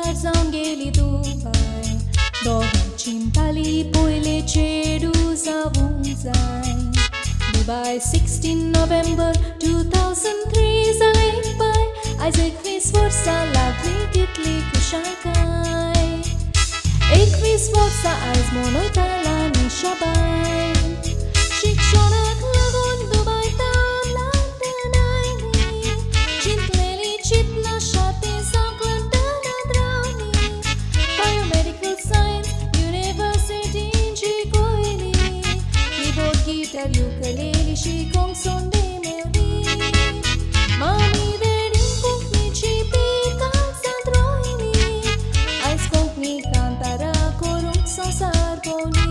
हजार जावन गेली दुबाय दोगांची ताली पयले चेडू जावूंक जाय दुबाय 16 नोव्हेंबर 2003 जालें पाय आयज 21 वर्सां लागली कितली खुशालकाय 21 वर्सां आयज मनयताला निशाबाय शिक्षणाक लागून दुबाय टावन लंडन आयली चिंतलेली चिंतनाशा ती जावंक लंडनांत रावली बायोमेडिकल सायन्स युनिवर्सिटींची पयली कीबोर्ड गिटार युकेलेली शिकोंक संदी मेवली मामी डॅडी कोंकणीची पिकांत रोयली आयज कोंकणी कांतारां करूंक संवसार भोंवली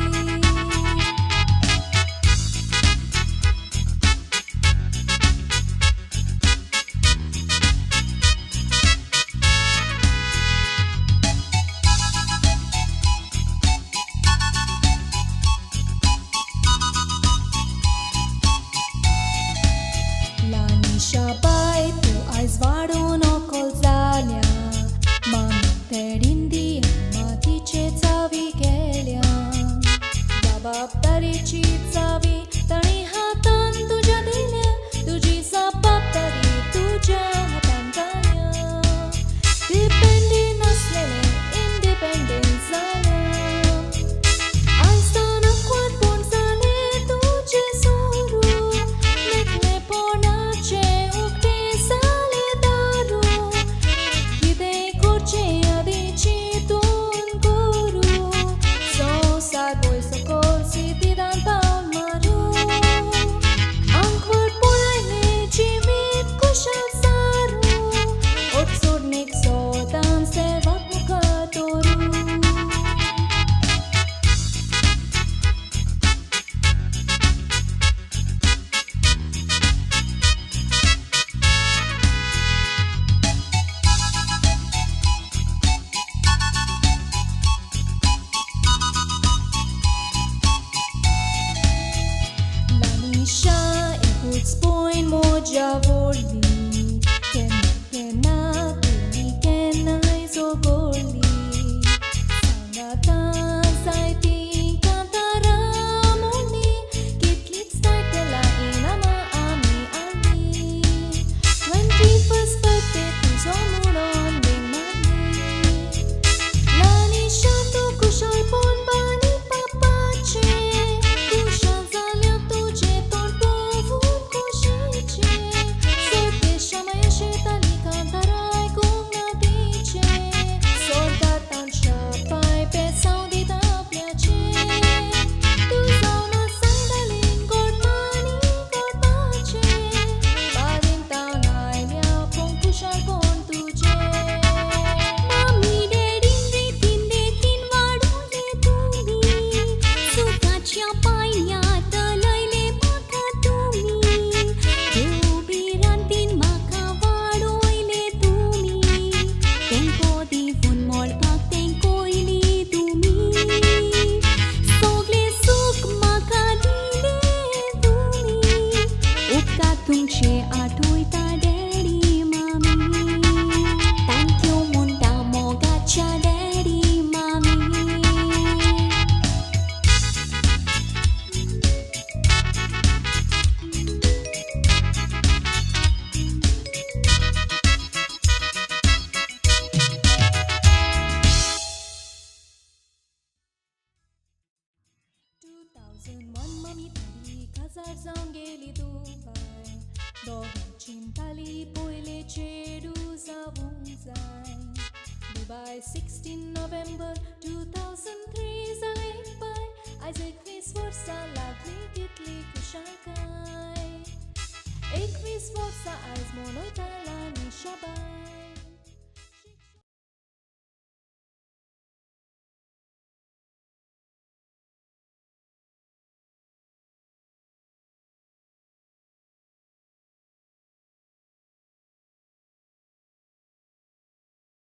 शाबाय तूं आयज वाडोवन ओकल जाल्या मामी डॅडीन दिया मातीचे चावी गेल्या जबाबदारेची चावी ताणी हातान तुज्या दिल्या तुजी जबाबदारी तुज्या हातान घाल्या डिपेंडेंट नासलेले इंडिपेंडेंट जाल्या आयज तनकवाद कोण जाले तुजे सोरू मेकलेपणाचे उक्ते जाले दारू कितें करचें आदी चिंतून करूं संवसार वयर सकयल सिटीदान पावल मारूं आंकवट पळयलें जिवीत खुशाल सारूं ओट सोडणेक सोदान सेवाक मुखार दवरूं Lanisha ikuts poin moja volli Kenna tuli kenna iso golli Sangata saiti kantara moni Kitlit startela inama ami ali 21st birthday tu zomuron ding mani Lanisha tu kushal pon bani papache Kushal zalia tuje ton povun kushiche Sorte shamaya shetali kantarai kung nadiche Soldatan shapai pe saudi tapliache Tu zauna sandalin gormani gorbache Badin taun ailia pon kushal pon tuje Mami dadin ritin detin wadule tumi Sukaच्या पायल्या तलयले म्हाका तुमी देवबिरांतीन म्हाका वाडोयले तुमी तेंको दिवून मोडपाक तेंकोयली तुमी सगळे सूख म्हाका दिले तुमी उपकार तुमचे आठवयता डॅडी मामी थँक्यू म्हणटा मोगाच्या डॅडी मामी 2001 मामी ताली हजार जावन गेली दुबाय दोगांची ताली पयले चेडू जावूंक जाय दुबाय 16 नोव्हेंबर 2003 जालें पाय आयज 21 वर्सां लागली कितली खुशालकाय 21 वर्सां आयज मनयताला निशाबाय